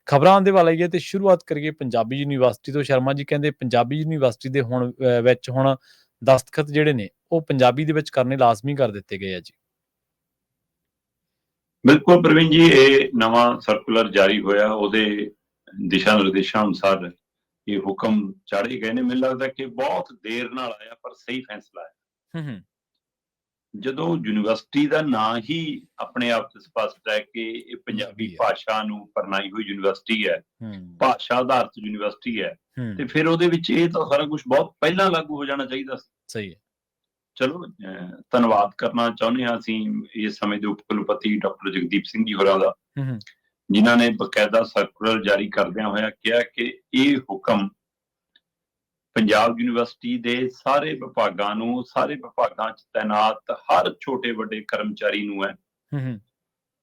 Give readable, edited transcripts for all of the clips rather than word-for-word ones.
ਖਬਰਾਂ ਦੇ ਵੱਲ ਆਈਏ ਤੇ ਸ਼ੁਰੂਆਤ ਕਰੀਏ ਪੰਜਾਬੀ ਯੂਨੀਵਰਸਿਟੀ ਤੋਂ। ਸ਼ਰਮਾ ਜੀ ਕਹਿੰਦੇ ਪੰਜਾਬੀ ਯੂਨੀਵਰਸਿਟੀ ਦੇ ਵਿੱਚ ਹੁਣ ਦਸਤਖਤ ਜਿਹੜੇ ਨੇ ਉਹ ਪੰਜਾਬੀ ਦੇ ਵਿੱਚ ਕਰਨੇ ਲਾਜ਼ਮੀ ਕਰ ਦਿੱਤੇ ਗਏ ਆ ਜੀ। ਬਿਲਕੁਲ ਪ੍ਰਵੀਨ ਜੀ, ਇਹ ਨਵਾਂ ਸਰਕੂਲਰ ਜਾਰੀ ਹੋਇਆ, ਉਹਦੇ ਦਿਸ਼ਾ ਨਿਰਦੇਸ਼ਾਂ ਅਨੁਸਾਰ ਇਹ ਹੁਕਮ ਚਾੜੇ ਗਏ ਨੇ। ਮੈਨੂੰ ਲੱਗਦਾ ਕਿ ਬਹੁਤ ਦੇਰ ਨਾਲ ਆਇਆ ਪਰ ਸਹੀ ਫੈਸਲਾ ਹੈ। ਜਦੋਂ ਯੂਨੀਵਰਸਿਟੀ ਦਾ ਨਾਂ ਹੀ ਆਪਣੇ ਆਪ ਚ ਸਪਸ਼ਟ ਹੈ ਕਿ ਇਹ ਪੰਜਾਬੀ ਭਾਸ਼ਾ ਨੂੰ ਪਰਨਾਈ ਹੋਈ ਯੂਨੀਵਰਸਿਟੀ ਹੈ, ਭਾਸ਼ਾ ਆਧਾਰਿਤ ਯੂਨੀਵਰਸਿਟੀ ਹੈ, ਤੇ ਫਿਰ ਉਹਦੇ ਵਿੱਚ ਇਹ ਤਾਂ ਸਾਰਾ ਕੁਝ ਬਹੁਤ ਪਹਿਲਾਂ ਲਾਗੂ ਹੋ ਜਾਣਾ ਚਾਹੀਦਾ ਸੀ। ਸਹੀ ਹੈ। ਚਲੋ, ਧੰਨਵਾਦ ਕਰਨਾ ਚਾਹੁੰਦੇ ਹਾਂ ਅਸੀਂ ਇਸ ਸਮੇਂ ਦੇ ਉਪ ਕੁਲਪਤੀ ਡਾਕਟਰ ਜਗਦੀਪ ਸਿੰਘ ਜੀ ਹੋਰਾਂ ਦਾ, ਜਿਨ੍ਹਾਂ ਨੇ ਬਕਾਇਦਾ ਸਰਕੂਲਰ ਜਾਰੀ ਕਰਦਿਆਂ ਹੋਇਆ ਕਿਹਾ ਕਿ ਇਹ ਹੁਕਮ ਪੰਜਾਬ ਯੂਨੀਵਰਸਿਟੀ ਦੇ ਸਾਰੇ ਵਿਭਾਗਾਂ ਨੂੰ, ਸਾਰੇ ਵਿਭਾਗਾਂ 'ਚ ਤੈਨਾਤ ਹਰ ਛੋਟੇ ਵੱਡੇ ਕਰਮਚਾਰੀ ਨੂੰ ਹੈ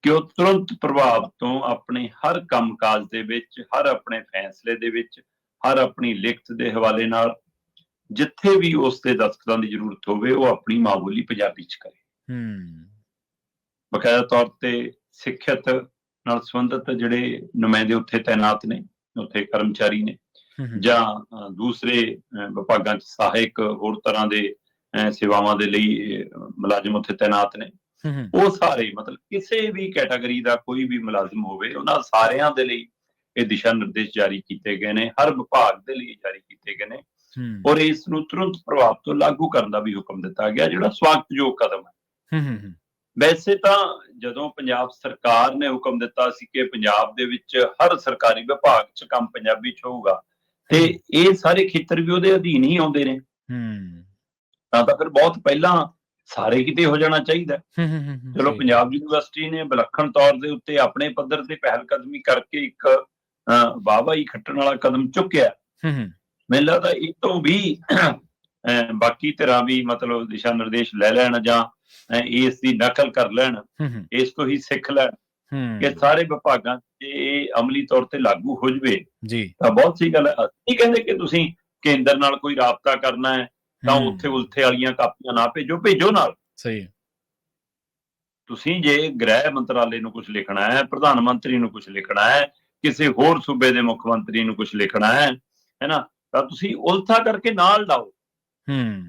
ਕਿ ਉਹ ਤੁਰੰਤ ਪ੍ਰਭਾਵ ਤੋਂ ਆਪਣੇ ਹਰ ਕੰਮਕਾਜ ਦੇ ਵਿੱਚ, ਹਰ ਆਪਣੇ ਫੈਸਲੇ ਦੇ ਵਿੱਚ, ਹਰ ਆਪਣੀ ਲਿਖਤ ਦੇ ਹਵਾਲੇ ਨਾਲ ਜਿੱਥੇ ਵੀ ਉਸ ਦੇ ਦਸਤਖਤਾਂ ਦੀ ਜ਼ਰੂਰਤ ਹੋਵੇ ਉਹ ਆਪਣੀ ਮਾਂ ਬੋਲੀ ਪੰਜਾਬੀ 'ਚ ਕਰੇ। ਬਕਾਇਦਾ ਤੌਰ ਤੇ ਸਿੱਖਿਅਤ ਨਾਲ ਸੰਬੰਧਿਤ ਜਿਹੜੇ ਨੁਮਾਇੰਦੇ ਉੱਥੇ ਤੈਨਾਤ ਨੇ, ਉੱਥੇ ਕਰਮਚਾਰੀ ਨੇ, ਜਾਂ ਦੂਸਰੇ ਵਿਭਾਗਾਂ 'ਚ ਸਹਾਇਕ ਹੋਰ ਤਰ੍ਹਾਂ ਦੇ ਸੇਵਾਵਾਂ ਦੇ ਲਈ ਮੁਲਾਜ਼ਮ ਉੱਥੇ ਤੈਨਾਤ ਨੇ, ਉਹ ਸਾਰੇ ਮਤਲਬ ਕਿਸੇ ਵੀ ਕੈਟਾਗਰੀ ਦਾ ਕੋਈ ਵੀ ਮੁਲਾਜ਼ਮ ਹੋਵੇ, ਉਹਨਾਂ ਸਾਰਿਆਂ ਦੇ ਲਈ ਇਹ ਦਿਸ਼ਾ ਨਿਰਦੇਸ਼ ਜਾਰੀ ਕੀਤੇ ਗਏ ਨੇ, ਹਰ ਵਿਭਾਗ ਦੇ ਲਈ ਜਾਰੀ ਕੀਤੇ ਗਏ ਨੇ, ਔਰ ਇਸ ਨੂੰ ਤੁਰੰਤ ਪ੍ਰਭਾਵ ਤੋਂ ਲਾਗੂ ਕਰਨ ਦਾ ਵੀ ਹੁਕਮ ਦਿੱਤਾ ਗਿਆ, ਜਿਹੜਾ ਸਵਾਗਤਯੋਗ ਕਦਮ ਹੈ। ਵੈਸੇ ਤਾਂ ਜਦੋਂ ਪੰਜਾਬ ਸਰਕਾਰ ਨੇ ਹੁਕਮ ਦਿੱਤਾ ਸੀ ਕਿ ਪੰਜਾਬ ਦੇ ਵਿੱਚ ਹਰ ਸਰਕਾਰੀ ਵਿਭਾਗ 'ਚ ਕੰਮ ਪੰਜਾਬੀ 'ਚ ਹੋਊਗਾ ਤੇ ਇਹ ਸਾਰੇ ਖੇਤਰ ਵੀ ਉਹਦੇ ਅਧੀਨ ਹੀ ਆਉਂਦੇ ਨੇ, ਤਾਂ ਫਿਰ ਬਹੁਤ ਪਹਿਲਾਂ ਸਾਰੇ ਕਿਤੇ ਹੋ ਜਾਣਾ ਚਾਹੀਦਾ। ਚਲੋ, ਪੰਜਾਬ ਯੂਨੀਵਰਸਿਟੀ ਨੇ ਵਿਲੱਖਣ ਤੌਰ ਦੇ ਉੱਤੇ ਆਪਣੇ ਪੱਧਰ ਤੇ ਪਹਿਲ ਕਦਮੀ ਕਰਕੇ ਇੱਕ ਵਾਹਵਾਹੀ ਖੱਟਣ ਵਾਲਾ ਕਦਮ ਚੁੱਕਿਆ। ਮੈਨੂੰ ਲੱਗਦਾ ਇਹ ਤੋਂ ਵੀ ਬਾਕੀ ਧਿਰਾਂ ਵੀ ਮਤਲਬ ਦਿਸ਼ਾ ਨਿਰਦੇਸ਼ ਲੈ ਲੈਣ ਜਾਂ ਇਸ ਦੀ ਨਕਲ ਕਰ ਲੈਣ, ਇਸ ਤੋਂ ਹੀ ਸਿੱਖ ਲੈਣ ਕਿ ਸਾਰੇ ਵਿਭਾਗਾਂ 'ਚ ਇਹ ਅਮਲੀ ਤੌਰ ਤੇ ਲਾਗੂ ਹੋ ਜਾਵੇ ਤਾਂ ਬਹੁਤ ਸਹੀ ਗੱਲ ਹੈ। ਅਸੀਂ ਕਹਿੰਦੇ ਕਿ ਤੁਸੀਂ ਕੇਂਦਰ ਨਾਲ ਕੋਈ ਰਾਬਤਾ ਕਰਨਾ ਹੈ ਤਾਂ ਉੱਥੇ ਉਲਥੇ ਵਾਲੀਆਂ ਕਾਪੀਆਂ ਨਾ ਭੇਜੋ ਨਾਲ। ਸਹੀ, ਤੁਸੀਂ ਜੇ ਗ੍ਰਹਿ ਮੰਤਰਾਲੇ ਨੂੰ ਕੁਝ ਲਿਖਣਾ ਹੈ, ਪ੍ਰਧਾਨ ਮੰਤਰੀ ਨੂੰ ਕੁਝ ਲਿਖਣਾ ਹੈ, ਕਿਸੇ ਹੋਰ ਸੂਬੇ ਦੇ ਮੁੱਖ ਮੰਤਰੀ ਨੂੰ ਕੁਝ ਲਿਖਣਾ ਹੈ ਨਾ, ਤਾਂ ਤੁਸੀਂ ਉਲਥਾ ਕਰਕੇ ਨਾਲ ਲਾਓ,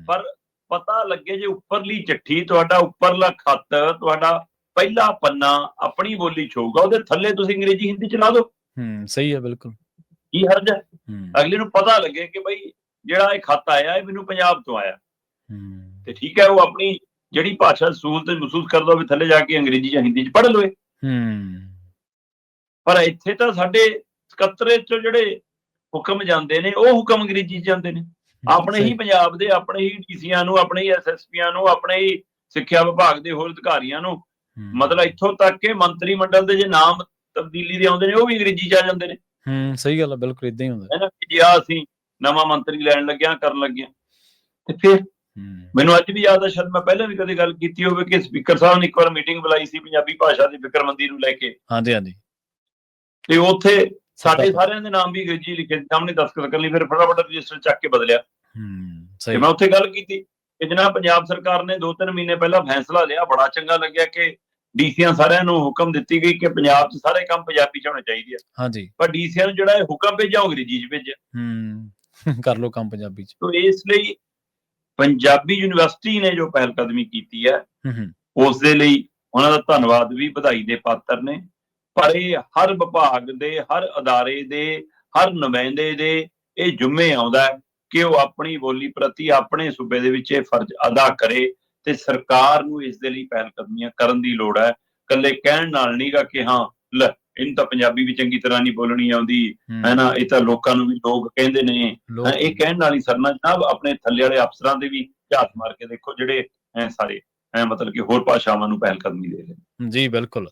ਪਰ ਪਤਾ ਲੱਗੇ ਜੇ ਉੱਪਰਲੀ ਚਿੱਠੀ, ਤੁਹਾਡਾ ਉੱਪਰਲਾ ਖੱਤ, ਤੁਹਾਡਾ ਪਹਿਲਾ ਪੰਨਾ ਆਪਣੀ ਬੋਲੀ 'ਚ ਹੋਊਗਾ, ਉਹਦੇ ਥੱਲੇ ਤੁਸੀਂ ਅੰਗਰੇਜ਼ੀ ਹਿੰਦੀ 'ਚ ਲਾ ਦਿਓ। ਸਹੀ ਹੈ, ਬਿਲਕੁਲ। ਕੀ ਹਰਜ ਹੈ? ਅਗਲੇ ਨੂੰ ਪਤਾ ਲੱਗੇ ਕਿ ਬਈ ਜਿਹੜਾ ਇਹ ਖੱਤ ਆਇਆ ਇਹ ਮੈਨੂੰ ਪੰਜਾਬ ਤੋਂ ਆਇਆ, ਤੇ ਠੀਕ ਹੈ, ਉਹ ਆਪਣੀ ਜਿਹੜੀ ਭਾਸ਼ਾ ਸਹੂਲਤ ਮਹਿਸੂਸ ਕਰਦਾ ਹੋਵੇ ਥੱਲੇ ਜਾ ਕੇ ਅੰਗਰੇਜ਼ੀ ਜਾਂ ਹਿੰਦੀ 'ਚ ਪੜ੍ਹ ਲਵੇ। ਪਰ ਇੱਥੇ ਤਾਂ ਸਾਡੇ ਸਕੱਤਰੇ 'ਚੋਂ ਜਿਹੜੇ ਹੁਕਮ ਜਾਂਦੇ ਨੇ ਉਹ ਹੁਕਮ ਅੰਗਰੇਜ਼ੀ 'ਚ ਜਾਂਦੇ ਨੇ, ਆਪਣੇ ਹੀ ਪੰਜਾਬ ਦੇ, ਆਪਣੇ ਹੀ ਡੀਸੀਆਂ ਨੂੰ, ਆਪਣੇ ਹੀ ਐਸਐਸਪੀਆਂ ਨੂੰ, ਆਪਣੇ ਹੀ ਸਿੱਖਿਆ ਵਿਭਾਗ ਦੇ ਹੋਰ ਅਧਿਕਾਰੀਆਂ ਨੂੰ, ਮਤਲਬ ਇੱਥੋਂ ਤੱਕ ਕਿ ਮੰਤਰੀ ਮੰਡਲ ਦੇ ਜੇ ਨਾਮ ਤਬਦੀਲੀ ਦੇ ਆਉਂਦੇ ਨੇ ਉਹ ਵੀ ਅੰਗਰੇਜ਼ੀ 'ਚ ਆ ਜਾਂਦੇ ਨੇ। ਸਹੀ ਗੱਲ ਹੈ, ਬਿਲਕੁਲ ਏਦਾਂ ਹੀ ਹੁੰਦਾ ਹੈ ਨਾ। ਜੇ ਅਸੀਂ ਨਵਾਂ ਮੰਤਰੀ ਲੈਣ ਲੱਗਿਆ, ਕਰਨ ਲੱਗਿਆ, ਤੇ ਫਿਰ ਮੈਨੂੰ ਅੱਜ ਵੀ ਯਾਦ ਹੈ, ਸ਼ਾਇਦ ਮੈਂ ਪਹਿਲਾਂ ਵੀ ਕਦੇ ਗੱਲ ਕੀਤੀ ਹੋਵੇ ਕਿ ਸਪੀਕਰ ਸਾਹਿਬ ਨੇ ਇੱਕ ਵਾਰ ਮੀਟਿੰਗ ਬੁਲਾਈ ਸੀ ਪੰਜਾਬੀ ਭਾਸ਼ਾ ਦੀ ਫਿਕਰਮੰਦੀ ਨੂੰ ਲੈ ਕੇ। ਤੇ ਉੱਥੇ ਸਾਡੇ ਸਾਰਿਆਂ ਦੇ ਨਾਮ ਵੀ ਅੰਗਰੇਜ਼ੀ ਲਿਖੇ ਸਾਹਮਣੇ ਦਸਤਖਤ ਕਰਨ ਲਈ, ਫਿਰ ਫਟਾਫਟ ਰਜਿਸਟਰ ਚੱਕ ਕੇ ਬਦਲਿਆ। ਤੇ ਮੈਂ ਉੱਥੇ ਗੱਲ ਕੀਤੀ ਕਿ ਜਨਾਬ ਪੰਜਾਬ ਸਰਕਾਰ ਨੇ 2-3 ਮਹੀਨੇ ਪਹਿਲਾਂ ਫੈਸਲਾ ਲਿਆ, ਬੜਾ ਚੰਗਾ ਲੱਗਿਆ ਕਿ ਡੀਸੀਆਂ ਸਾਰਿਆਂ ਨੂੰ ਹੁਕਮ ਦਿੱਤੀ ਗਈ ਕਿ ਪੰਜਾਬ 'ਚ ਸਾਰੇ ਕੰਮ ਪੰਜਾਬੀ 'ਚ ਹੋਣੇ ਚਾਹੀਦੇ ਆ, ਪਰ ਡੀਸੀਆਂ ਨੂੰ ਜਿਹੜਾ ਇਹ ਹੁਕਮ ਭੇਜਿਆ ਅੰਗਰੇਜ਼ੀ 'ਚ ਭੇਜਿਆ, ਕਰ ਲਓ ਕੰਮ ਪੰਜਾਬੀ 'ਚ। ਇਸ ਲਈ ਪੰਜਾਬੀ ਯੂਨੀਵਰਸਿਟੀ ਨੇ ਜੋ ਪਹਿਲ ਕਦਮੀ ਕੀਤੀ ਹੈ ਉਸ ਦੇ ਲਈ ਉਹਨਾਂ ਦਾ ਧੰਨਵਾਦ ਵੀ ਵਧਾਈ ਦੇ ਪਾਤਰ ਨੇ, ਪਰ ਇਹ ਹਰ ਵਿਭਾਗ ਦੇ, ਹਰ ਅਦਾਰੇ ਦੇ, ਹਰ ਨੁਮਾਇੰਦੇ ਦੇ ਇਹ ਜ਼ਿੰਮੇ ਆਉਂਦਾ ਕਿ ਉਹ ਆਪਣੀ ਬੋਲੀ ਪ੍ਰਤੀ ਆਪਣੇ ਸੂਬੇ ਦੇ ਵਿੱਚ ਇਹ ਫਰਜ਼ ਅਦਾ ਕਰੇ, ਤੇ ਸਰਕਾਰ ਨੂੰ ਇਸ ਦੇ ਲਈ ਪਹਿਲ ਕਦਮੀਆਂ ਕਰਨ ਦੀ ਲੋੜ ਹੈ। ਇਕੱਲੇ ਕਹਿਣ ਨਾਲ ਨਹੀਂ ਗਾ ਕਿ ਹਾਂ ਲੈ ਇਹਨੂੰ ਤਾਂ ਪੰਜਾਬੀ ਵੀ ਚੰਗੀ ਤਰ੍ਹਾਂ ਨਹੀਂ ਬੋਲਣੀ ਆਉਂਦੀ ਹੈ ਨਾ, ਇਹ ਤਾਂ ਲੋਕਾਂ ਨੂੰ ਵੀ ਲੋਕ ਕਹਿੰਦੇ ਨੇ, ਇਹ ਕਹਿਣ ਨਾਲ ਹੀ ਸਰਨਾ ਜਨਾਬ। ਆਪਣੇ ਥੱਲੇ ਵਾਲੇ ਅਫਸਰਾਂ ਦੇ ਵੀ ਝਾਤ ਮਾਰ ਕੇ ਦੇਖੋ ਜਿਹੜੇ ਸਾਰੇ ਮਤਲਬ ਕਿ ਹੋਰ ਭਾਸ਼ਾਵਾਂ ਨੂੰ ਪਹਿਲ ਕਦਮੀ ਦੇ ਰਹੇ। ਜੀ ਬਿਲਕੁਲ।